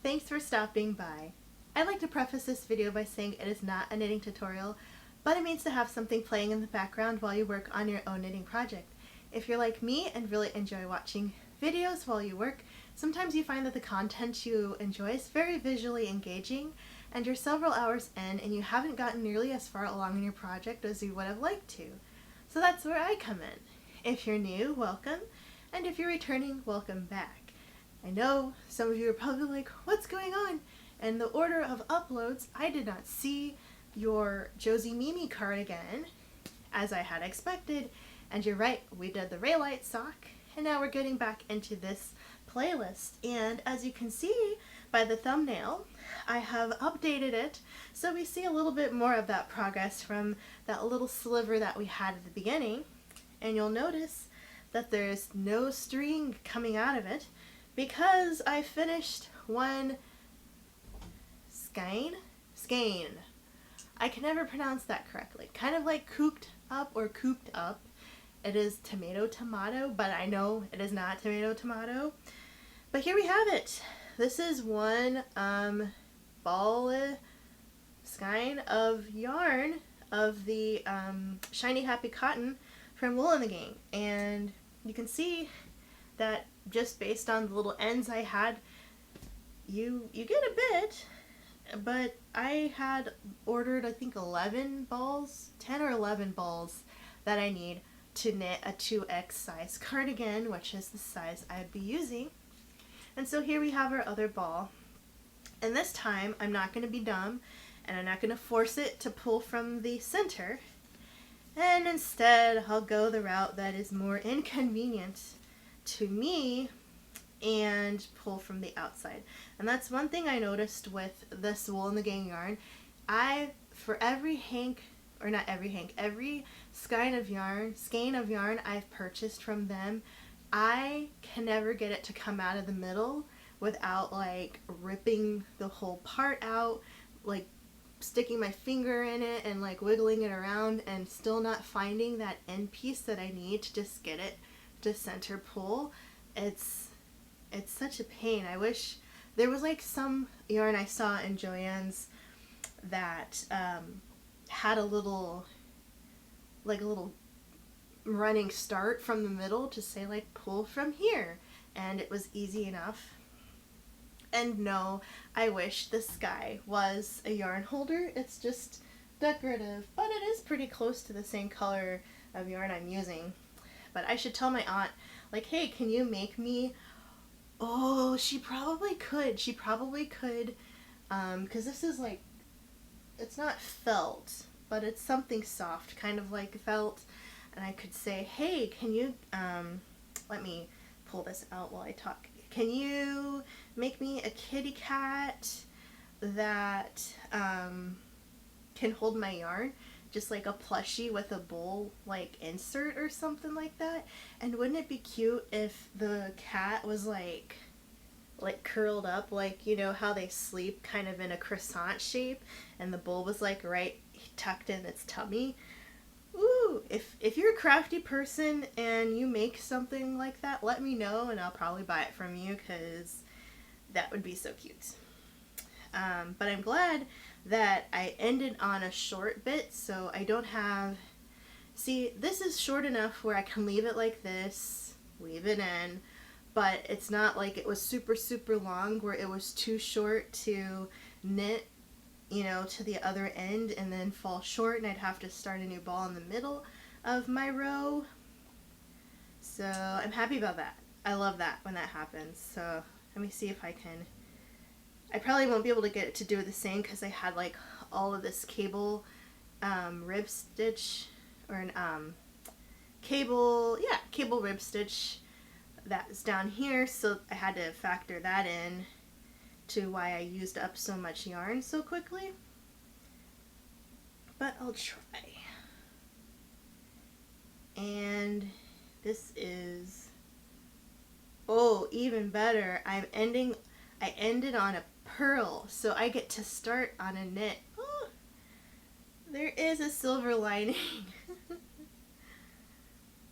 thanks for stopping by. I'd like to preface this video by saying it is not a knitting tutorial, but it means to have something playing in the background while you work on your own knitting project. If you're like me and really enjoy watching videos while you work, sometimes you find that the content you enjoy is very visually engaging and you're several hours in and you haven't gotten nearly as far along in your project as you would have liked to. So that's where I come in. If you're new, welcome, and if you're returning, welcome back. I know some of you are probably like, what's going on? And the order of uploads, I did not see your Jolie Mimi Cardigan as I had expected. And you're right, we did the Raylight sock, and now we're getting back into this playlist. And as you can see by the thumbnail, I have updated it so we see a little bit more of that progress from that little sliver that we had at the beginning. And you'll notice that there's no string coming out of it because I finished one skein. I can never pronounce that correctly. Kind of like cooped up or cooped up. It is tomato, but I know it is not tomato. But here we have it. This is one ball skein of yarn of the Shiny Happy Cotton from Wool and the Gang, and you can see that just based on the little ends I had, you get a bit, but I had ordered I think 11 balls, 10 or 11 balls that I need to knit a 2X size cardigan, which is the size I'd be using. And so here we have our other ball, and this time I'm not going to be dumb and I'm not going to force it to pull from the center, and instead I'll go the route that is more inconvenient to me and pull from the outside. And that's one thing I noticed with this Wool and the Gang yarn. For every skein of yarn I've purchased from them, I can never get it to come out of the middle without like ripping the whole part out, like sticking my finger in it and like wiggling it around and still not finding that end piece that I need to just get it to center pull. It's such a pain. I wish there was like some yarn I saw in Joann's that had a little running start from the middle to say like pull from here, and it was easy enough. And no, I wish the sky was a yarn holder. It's just decorative, but it is pretty close to the same color of yarn I'm using. But I should tell my aunt, like, hey, can you make me... Oh, she probably could. Because this is like, it's not felt, but it's something soft, kind of like felt. And I could say, hey, can you, let me pull this out while I talk. Can you make me a kitty cat that can hold my yarn? Just like a plushie with a bowl like insert or something like that. And wouldn't it be cute if the cat was like curled up, like, you know how they sleep kind of in a croissant shape, and the bowl was like right tucked in its tummy? Ooh, if you're a crafty person and you make something like that, let me know and I'll probably buy it from you, because that would be so cute. But I'm glad that I ended on a short bit, so I don't have... See, this is short enough where I can leave it like this, weave it in, but it's not like it was super long where it was too short to knit, you know, to the other end and then fall short and I'd have to start a new ball in the middle of my row. So I'm happy about that. I love that when that happens. So let me see if I can... I probably won't be able to get it to do the same because I had like all of this cable rib stitch, or an cable rib stitch that's down here, so I had to factor that in to why I used up so much yarn so quickly. But I'll try. And this is, oh, even better. I ended on a purl, so I get to start on a knit. Oh, there is a silver lining.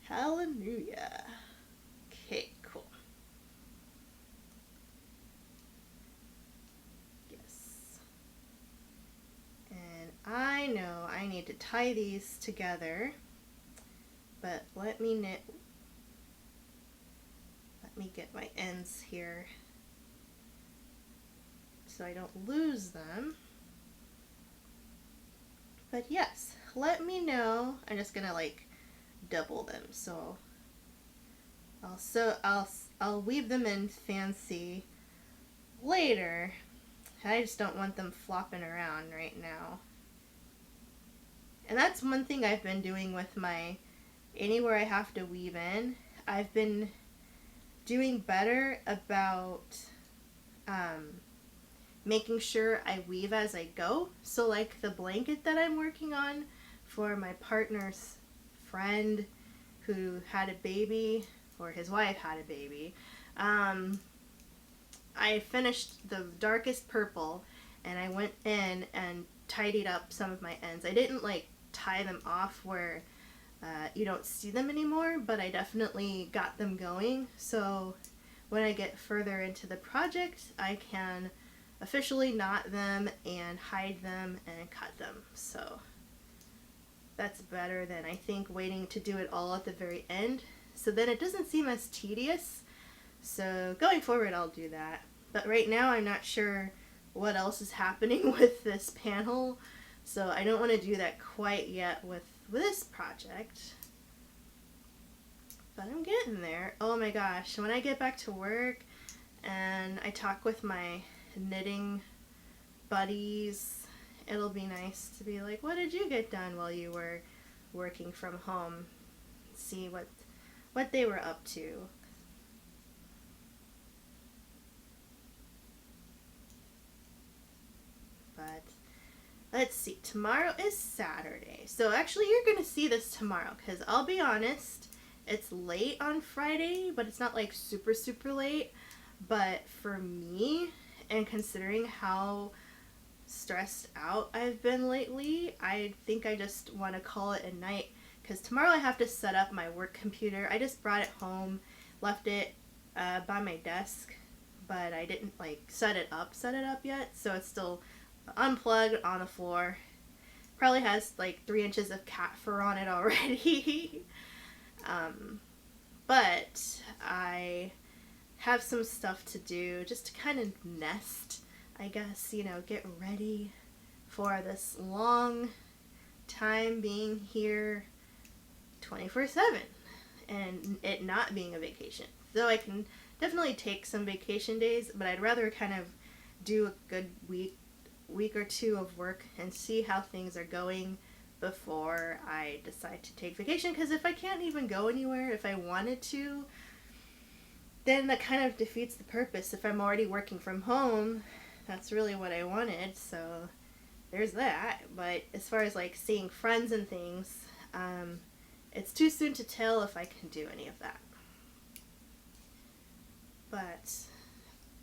Hallelujah. Okay, cool. know I need to tie these together, but let me get my ends here so I don't lose them. But yes, let me know. I'm just gonna like double them, so I'll weave them in fancy later. I just don't want them flopping around right now. And that's one thing I've been doing with my anywhere I have to weave in. I've been doing better about making sure I weave as I go. So like the blanket that I'm working on for my partner's friend who had a baby, or his wife had a baby, I finished the darkest purple and I went in and tidied up some of my ends. I didn't like tie them off where you don't see them anymore, but I definitely got them going. So when I get further into the project, I can officially knot them and hide them and cut them. So that's better than, I think, waiting to do it all at the very end. So then it doesn't seem as tedious. So going forward, I'll do that. But right now, I'm not sure what else is happening with this panel. So I don't want to do that quite yet with this project. But I'm getting there. Oh my gosh, when I get back to work and I talk with my knitting buddies, it'll be nice to be like, what did you get done while you were working from home? See what they were up to. But let's see, tomorrow is Saturday. So actually you're going to see this tomorrow, because I'll be honest, it's late on Friday, but it's not like super, super late. But for me, and considering how stressed out I've been lately, I think I just want to call it a night, because tomorrow I have to set up my work computer. I just brought it home, left it by my desk, but I didn't like set it up yet, so it's still unplugged on the floor. Probably has like 3 inches of cat fur on it already. But I have some stuff to do just to kind of nest, I guess, you know, get ready for this long time being here 24/7 and it not being a vacation. So I can definitely take some vacation days, but I'd rather kind of do a good week or two of work and see how things are going before I decide to take vacation. Because if I can't even go anywhere, if I wanted to, then that kind of defeats the purpose. If I'm already working from home, that's really what I wanted, so there's that. But as far as like seeing friends and things, it's too soon to tell if I can do any of that. But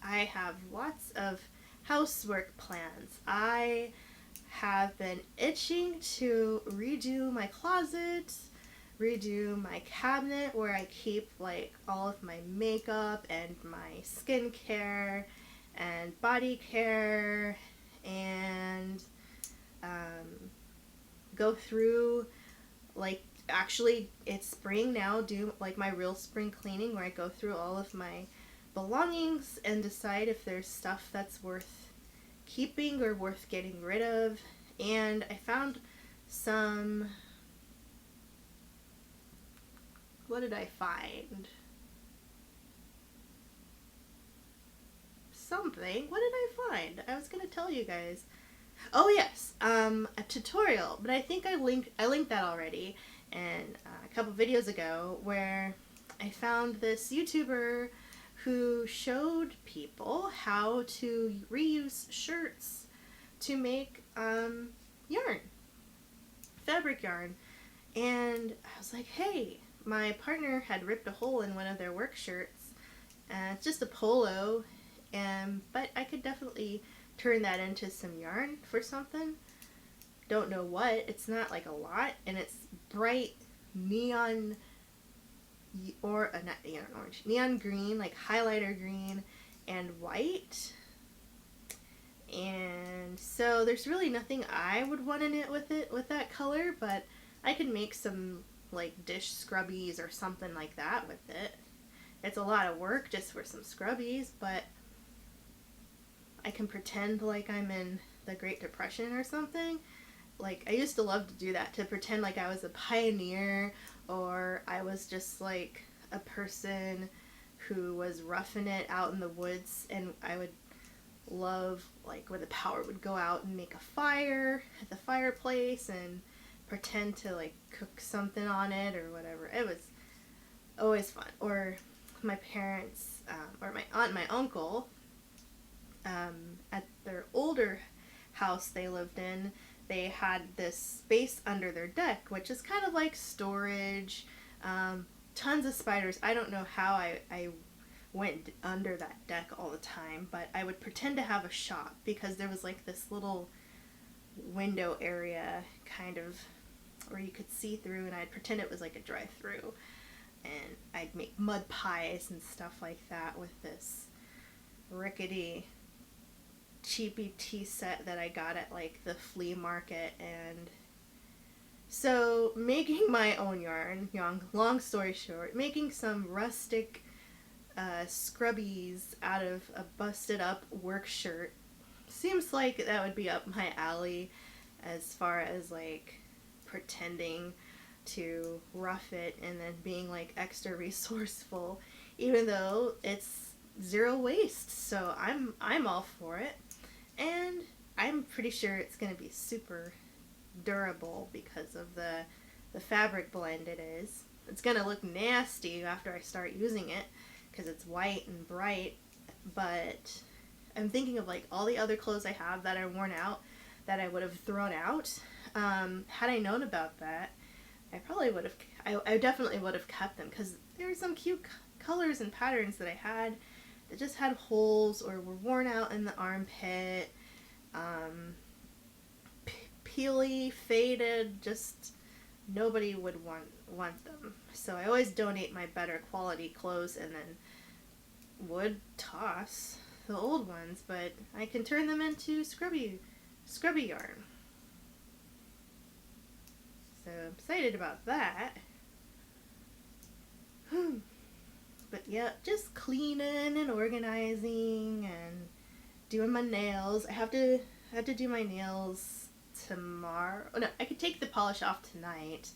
I have lots of housework plans. I have been itching to redo my closet, redo my cabinet where I keep like all of my makeup and my skincare and body care, and go through, like, actually it's spring now, do like my real spring cleaning where I go through all of my belongings and decide if there's stuff that's worth keeping or worth getting rid of. And I found some, what did I find? Something. What did I find? I was gonna tell you guys. Oh yes, a tutorial, but I think I linked that already in a couple videos ago, where I found this YouTuber who showed people how to reuse shirts to make yarn, fabric yarn. And I was like, hey, my partner had ripped a hole in one of their work shirts, and it's just a polo, but I could definitely turn that into some yarn for something. Don't know what. It's not like a lot, and it's bright neon, or not neon orange, neon green, like highlighter green and white. And so So there's really nothing I would want in it with that color, but I could make some like dish scrubbies or something like that with it. It's a lot of work just for some scrubbies, but I can pretend like I'm in the Great Depression or something. Like, I used to love to do that, to pretend like I was a pioneer, or I was just like a person who was roughing it out in the woods, and I would love like when the power would go out and make a fire at the fireplace and pretend to like cook something on it or whatever. It was always fun. Or my parents, or my aunt and my uncle, at their older house they lived in, they had this space under their deck, which is kind of like storage, tons of spiders. I don't know how I went under that deck all the time, but I would pretend to have a shop because there was like this little window area kind of where you could see through, and I'd pretend it was like a drive-through, and I'd make mud pies and stuff like that with this rickety cheapy tea set that I got at like the flea market. And so making my own yarn, long story short, making some rustic scrubbies out of a busted up work shirt seems like that would be up my alley, as far as like pretending to rough it and then being like extra resourceful, even though it's zero waste. So I'm all for it. And I'm pretty sure it's going to be super durable because of the fabric blend it is. It's going to look nasty after I start using it because it's white and bright, but I'm thinking of like all the other clothes I have that are worn out that I would have thrown out. Had I known about that, I probably would have, I definitely would have kept them, because there were some cute colors and patterns that I had that just had holes or were worn out in the armpit, peely, faded, just nobody would want them. So I always donate my better quality clothes and then would toss the old ones, but I can turn them into scrubby yarn. So I'm excited about that. But yeah, just cleaning and organizing and doing my nails. I have to do my nails tomorrow. Oh no, I could take the polish off tonight.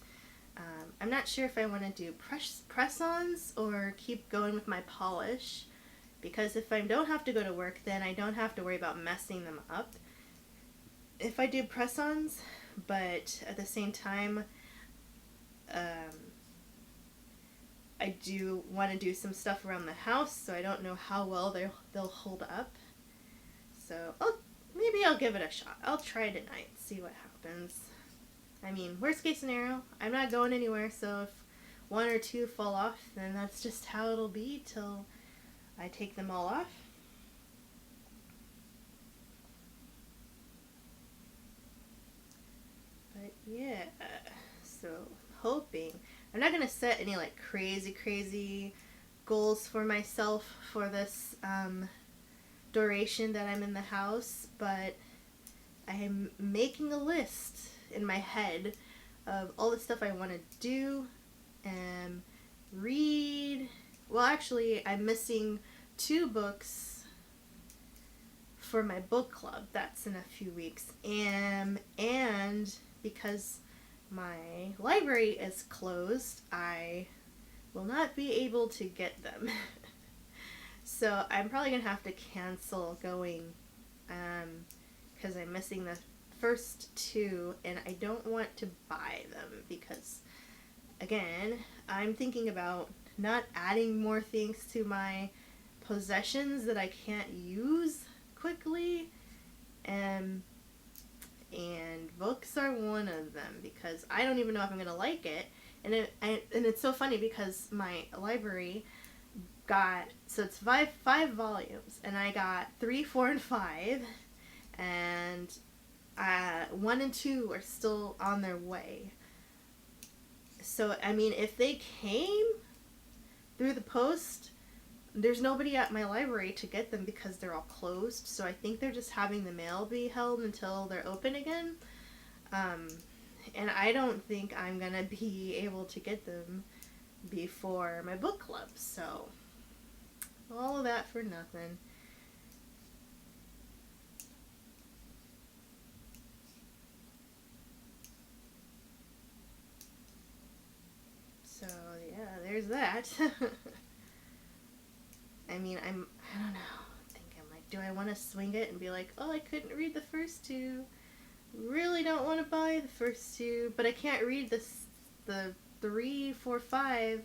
I'm not sure if I want to do press-ons or keep going with my polish, because if I don't have to go to work, then I don't have to worry about messing them up. If I do press-ons, but at the same time, I do want to do some stuff around the house, so I don't know how well they'll hold up. So maybe I'll give it a shot. I'll try tonight, see what happens. I mean, worst case scenario, I'm not going anywhere, so if one or two fall off, then that's just how it'll be till I take them all off. But yeah, so hoping. I'm not going to set any like crazy goals for myself for this duration that I'm in the house, but I am making a list in my head of all the stuff I want to do and read. Well, actually, I'm missing 2 books for my book club. That's in a few weeks. And because my library is closed, I will not be able to get them. So I'm probably going to have to cancel going, because I'm missing the first 2, and I don't want to buy them because, again, I'm thinking about not adding more things to my possessions that I can't use quickly, and books are one of them, because I don't even know if I'm going to like it. And it's so funny because my library got, so it's five volumes, and I got 3, 4, and 5, and 1 and 2 are still on their way. So I mean, if they came through the post, there's nobody at my library to get them because they're all closed. So I think they're just having the mail be held until they're open again. Um, and I don't think I'm gonna be able to get them before my book club. So all of that for nothing. So yeah, there's that. I mean, I don't know. I'm like, do I want to swing it and be like, oh, I couldn't read the first two. Really don't want to buy the first two, but I can't read the 3, 4, 5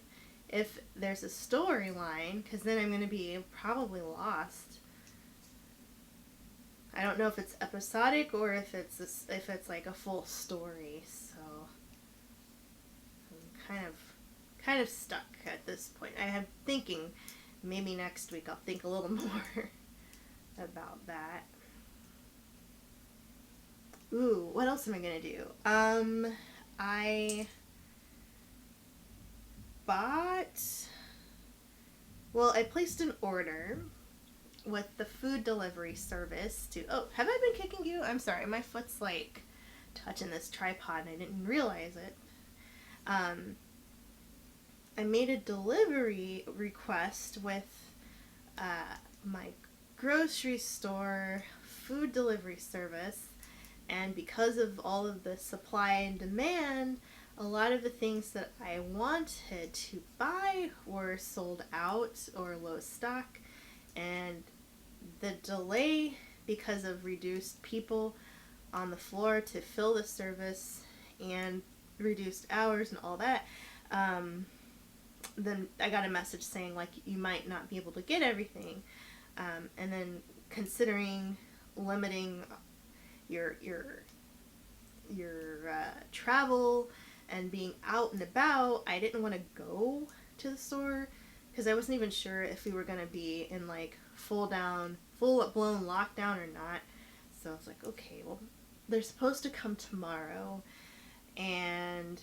if there's a storyline, because then I'm going to be probably lost. I don't know if it's episodic or if it's like a full story. So I'm kind of stuck at this point. I am thinking maybe next week I'll think a little more about that. Ooh, what else am I gonna do? I I placed an order with the food delivery service to, oh, have I been kicking you? I'm sorry, my foot's like touching this tripod and I didn't realize it. I made a delivery request with my grocery store food delivery service, and because of all of the supply and demand, a lot of the things that I wanted to buy were sold out or low stock, and the delay because of reduced people on the floor to fill the service and reduced hours and all that, then I got a message saying like you might not be able to get everything, and then considering limiting your travel and being out and about, I didn't want to go to the store because I wasn't even sure if we were going to be in like full blown lockdown or not. So I was like, okay, well, they're supposed to come tomorrow, and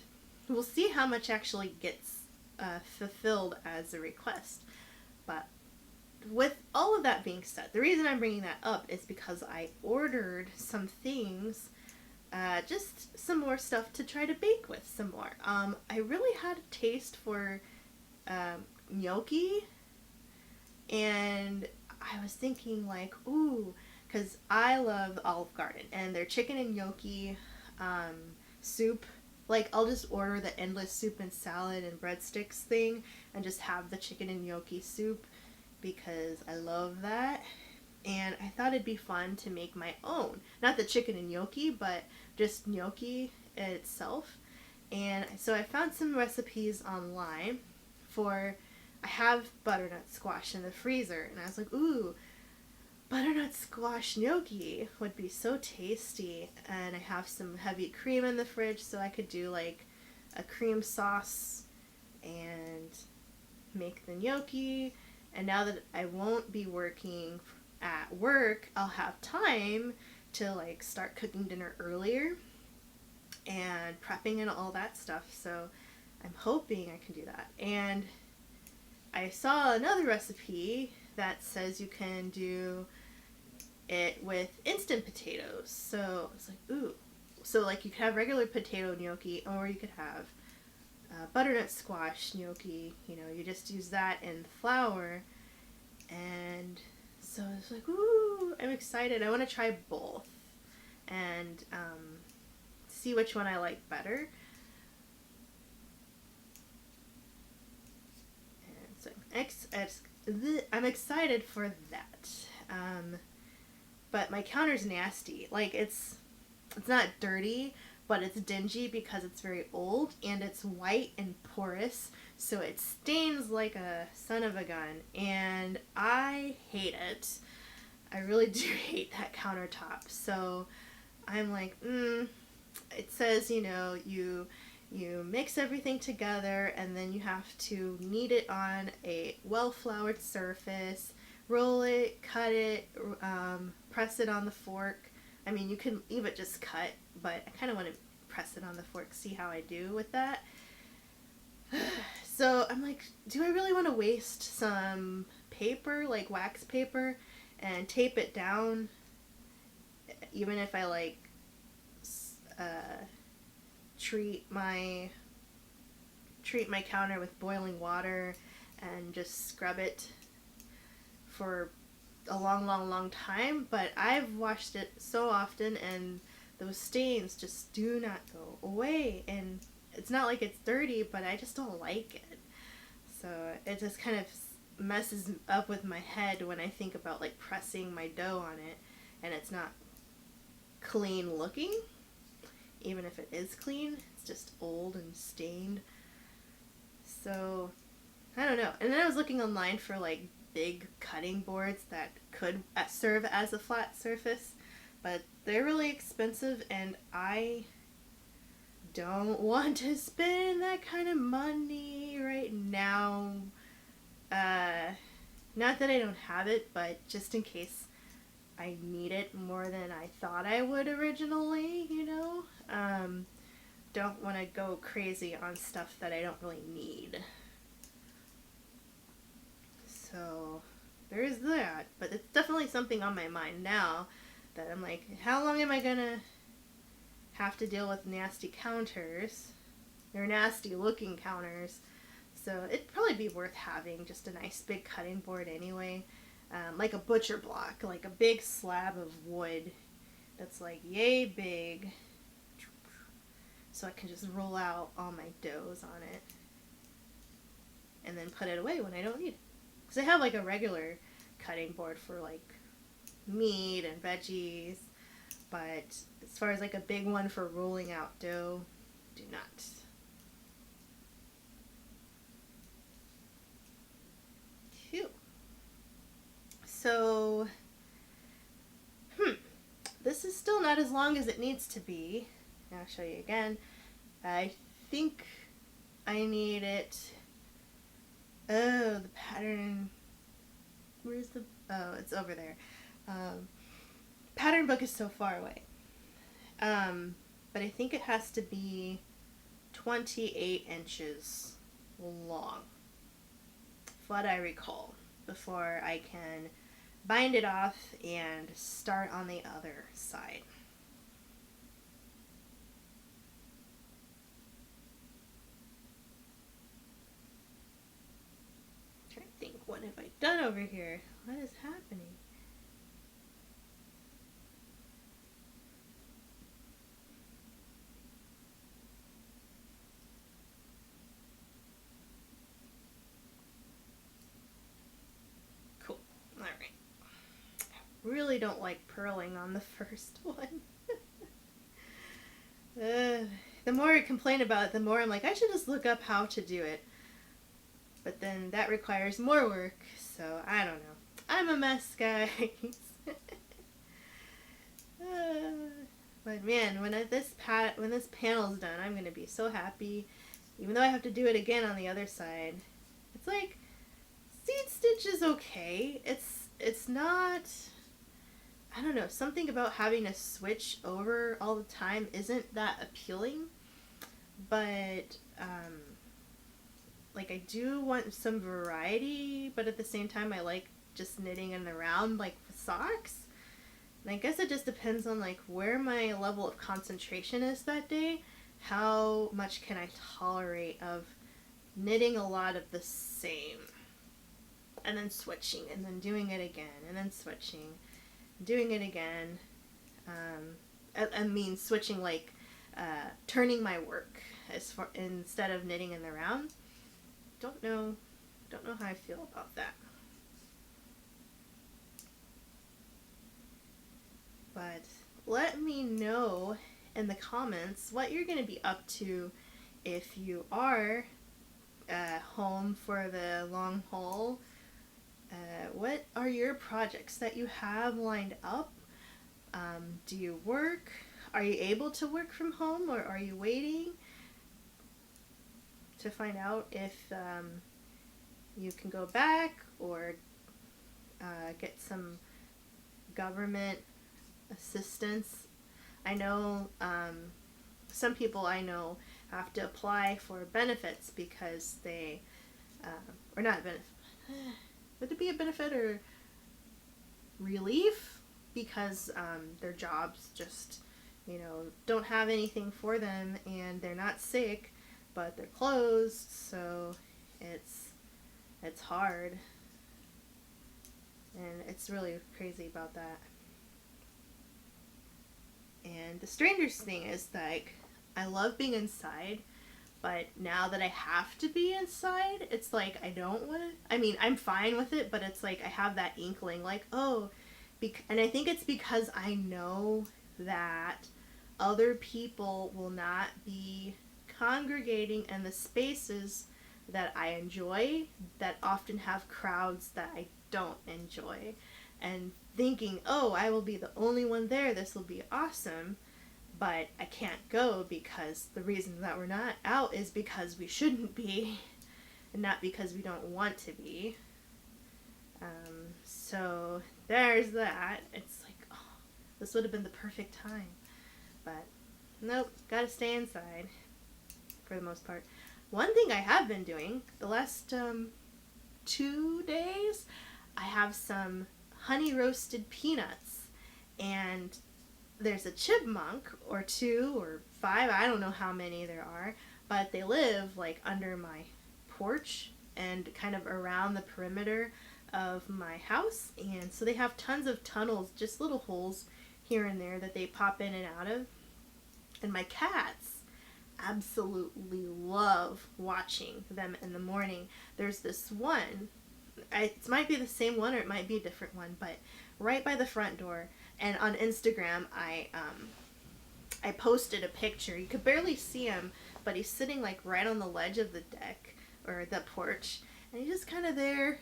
we'll see how much actually gets fulfilled as a request. But with all of that being said, the reason I'm bringing that up is because I ordered some things, just some more stuff to try to bake with some more. I really had a taste for gnocchi, and I was thinking like, ooh, because I love Olive Garden and their chicken and gnocchi soup. Like, I'll just order the endless soup and salad and breadsticks thing and just have the chicken and gnocchi soup because I love that. And I thought it'd be fun to make my own. Not the chicken and gnocchi, but just gnocchi itself. And so I found some recipes online I have butternut squash in the freezer. And I was like, ooh, butternut squash gnocchi would be so tasty. And I have some heavy cream in the fridge, so I could do like a cream sauce and make the gnocchi. And now that I won't be working at work, I'll have time to like start cooking dinner earlier and prepping and all that stuff. So I'm hoping I can do that. And I saw another recipe that says you can do it with instant potatoes. So it's like, ooh. So like you could have regular potato gnocchi, or you could have butternut squash gnocchi. You know, you just use that in flour. And so it's like, ooh, I'm excited. I want to try both and see which one I like better. And so I'm excited for that. But my counter's nasty. Like, it's not dirty, but it's dingy because it's very old, and it's white and porous, so it stains like a son of a gun, and I hate it. I really do hate that countertop. So I'm like, it says, you know, you mix everything together, and then you have to knead it on a well-floured surface, roll it, cut it, press it on the fork. I mean, you can even just cut, but I kind of want to press it on the fork, see how I do with that. So I'm like, do I really want to waste some paper, like wax paper, and tape it down. Even if I like uh, treat my counter with boiling water and just scrub it for a long time, but I've washed it so often and those stains just do not go away, and it's not like it's dirty, but I just don't like it. So it just kind of messes up with my head when I think about like pressing my dough on it and it's not clean looking. Even if it is clean, it's just old and stained. So I don't know. And then I was looking online for like big cutting boards that could serve as a flat surface, but they're really expensive and I don't want to spend that kind of money right now. Not that I don't have it, but just in case I need it more than I thought I would originally, you know? Don't want to go crazy on stuff that I don't really need. So there is that, but it's definitely something on my mind now that I'm like, how long am I gonna have to deal with nasty counters? They're nasty looking counters. So it'd probably be worth having just a nice big cutting board anyway. Like a butcher block, like a big slab of wood that's like yay big. So I can just roll out all my doughs on it and then put it away when I don't need it. Because I have like a regular cutting board for like meat and veggies, but as far as like a big one for rolling out dough, do not. Phew. So, this is still not as long as it needs to be. I'll show you again. I think I need it. Oh, the pattern. Where's the... Oh, it's over there. Pattern book is so far away. But I think it has to be 28 inches long. What I recall, before I can bind it off and start on the other side. I'm trying to think, what have I done over here? What is happening? Cool. Alright. Really don't like purling on the first one. The more I complain about it, the more I'm like, I should just look up how to do it. But then that requires more work, so I don't know. I'm a mess, guys. But man, when this panel's done, I'm gonna be so happy. Even though I have to do it again on the other side. It's like, seed stitch is okay. It's not... I don't know, something about having to switch over all the time isn't that appealing, but like I do want some variety, but at the same time I like just knitting in the round like with socks. And I guess it just depends on like where my level of concentration is that day, how much can I tolerate of knitting a lot of the same, and then switching, and then doing it again, and then switching. Doing it again. I mean switching like turning my work as far instead of knitting in the round. Don't know how I feel about that. But let me know in the comments what you're going to be up to if you are home for the long haul. What are your projects that you have lined up? Do you work? Are you able to work from home, or are you waiting to find out if you can go back or get some government assistance? I know some people I know have to apply for benefits because they, or not benefits, would it be a benefit or relief? Because their jobs just, don't have anything for them, and they're not sick, but they're closed, so it's hard. And it's really crazy about that. And the strangest thing is, like, I love being inside, but now that I have to be inside, it's like I don't want to. I mean, I'm fine with it, but it's like I have that inkling, like, oh, and I think it's because I know that other people will not be congregating in the spaces that I enjoy, that often have crowds that I don't enjoy, and thinking, oh, I will be the only one there, this will be awesome, but I can't go because the reason that we're not out is because we shouldn't be, and not because we don't want to be. So there's that. It's like, oh, this would have been the perfect time, but nope, gotta stay inside for the most part. One thing I have been doing the last 2 days, I have some honey roasted peanuts, and there's a chipmunk or 2 or 5, I don't know how many there are, but they live like under my porch and kind of around the perimeter of my house, and so they have tons of tunnels, just little holes here and there that they pop in and out of, and my cats absolutely love watching them in the morning. There's this one, it might be the same one or it might be a different one, but right by the front door, and on Instagram I posted a picture. You could barely see him, but he's sitting like right on the ledge of the deck or the porch, and he's just kind of there.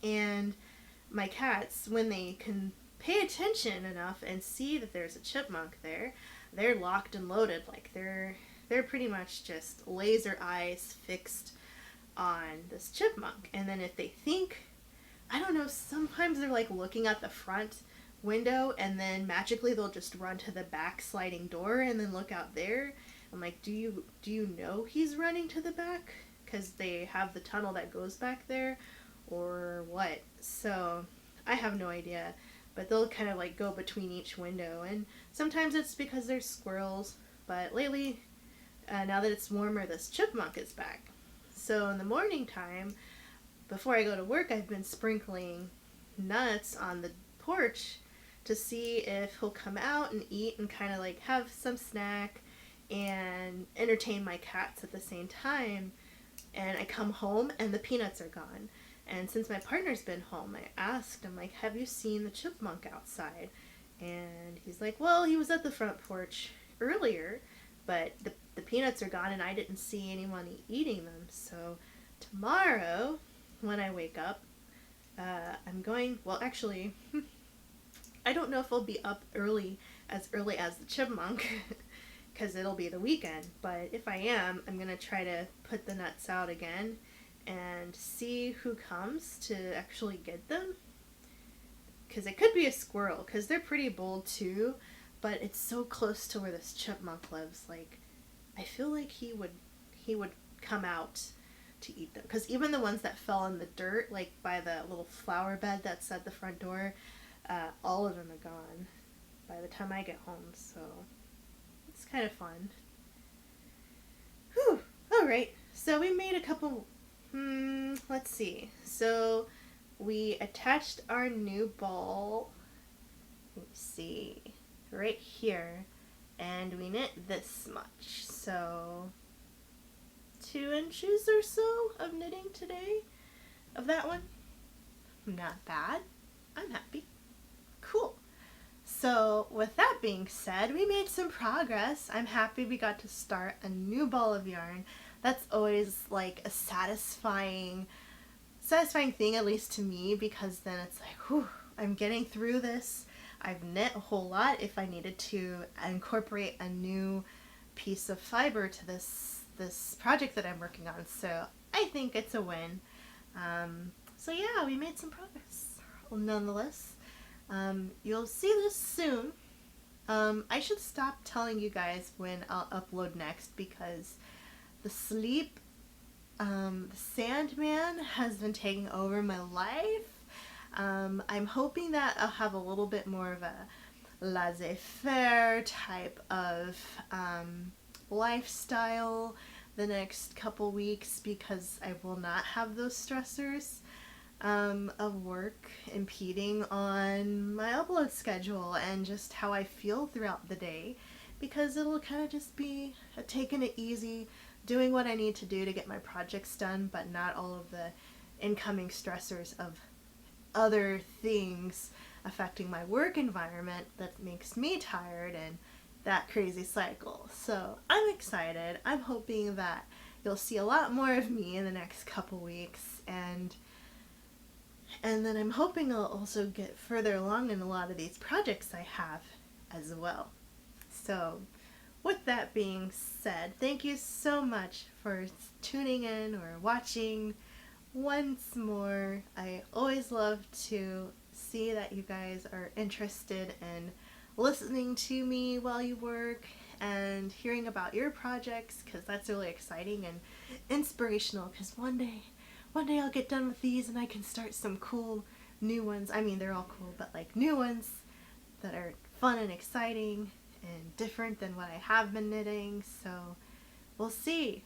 And my cats, when they can pay attention enough and see that there's a chipmunk there, they're locked and loaded. Like they're pretty much just laser eyes fixed on this chipmunk. And then if they think, I don't know, sometimes they're like looking at the front window and then magically they'll just run to the back sliding door and then look out there. I'm like, do you know he's running to the back? Because they have the tunnel that goes back there, or what? So I have no idea, but they'll kind of like go between each window, and sometimes it's because there's squirrels, but lately, now that it's warmer, this chipmunk is back. So in the morning time, before I go to work, I've been sprinkling nuts on the porch to see if he'll come out and eat and kind of like have some snack and entertain my cats at the same time. And I come home and the peanuts are gone. And since my partner's been home, I asked him, like, have you seen the chipmunk outside? And he's like, well, he was at the front porch earlier, but the peanuts are gone and I didn't see anyone eating them. So tomorrow, when I wake up, I'm going, well, actually, I don't know if I'll be up early as the chipmunk, because it'll be the weekend, but if I am, I'm going to try to put the nuts out again and see who comes to actually get them, because it could be a squirrel, because they're pretty bold too, but it's so close to where this chipmunk lives. Like, I feel like he would come out to eat them, because even the ones that fell in the dirt, like by the little flower bed that's at the front door, all of them are gone by the time I get home, so it's kind of fun. Whew, alright, so we made a couple, let's see, so we attached our new ball, let's see, right here, and we knit this much, so 2 inches or so of knitting today of that one. Not bad. I'm happy. Cool. So with that being said, we made some progress. I'm happy we got to start a new ball of yarn. That's always like a satisfying thing, at least to me, because then it's like, whew, I'm getting through this. I've knit a whole lot. If I needed to incorporate a new piece of fiber to this project that I'm working on, so I think it's a win. So yeah, we made some progress. Nonetheless, you'll see this soon. I should stop telling you guys when I'll upload next, because the Sandman has been taking over my life, I'm hoping that I'll have a little bit more of a laissez-faire type of lifestyle the next couple weeks, because I will not have those stressors of work impeding on my upload schedule and just how I feel throughout the day, because it'll kind of just be taking it easy, doing what I need to do to get my projects done, but not all of the incoming stressors of other things affecting my work environment that makes me tired, and that crazy cycle. So I'm excited. I'm hoping that you'll see a lot more of me in the next couple weeks, and then I'm hoping I'll also get further along in a lot of these projects I have as well. So with that being said, thank you so much for tuning in or watching once more. I always love to see that you guys are interested in listening to me while you work and hearing about your projects, because that's really exciting and inspirational, because one day I'll get done with these and I can start some cool new ones. I mean, they're all cool, but like new ones that are fun and exciting and different than what I have been knitting. So we'll see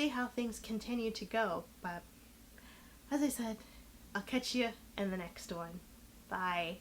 how things continue to go, but as I said, I'll catch you in the next one. Bye.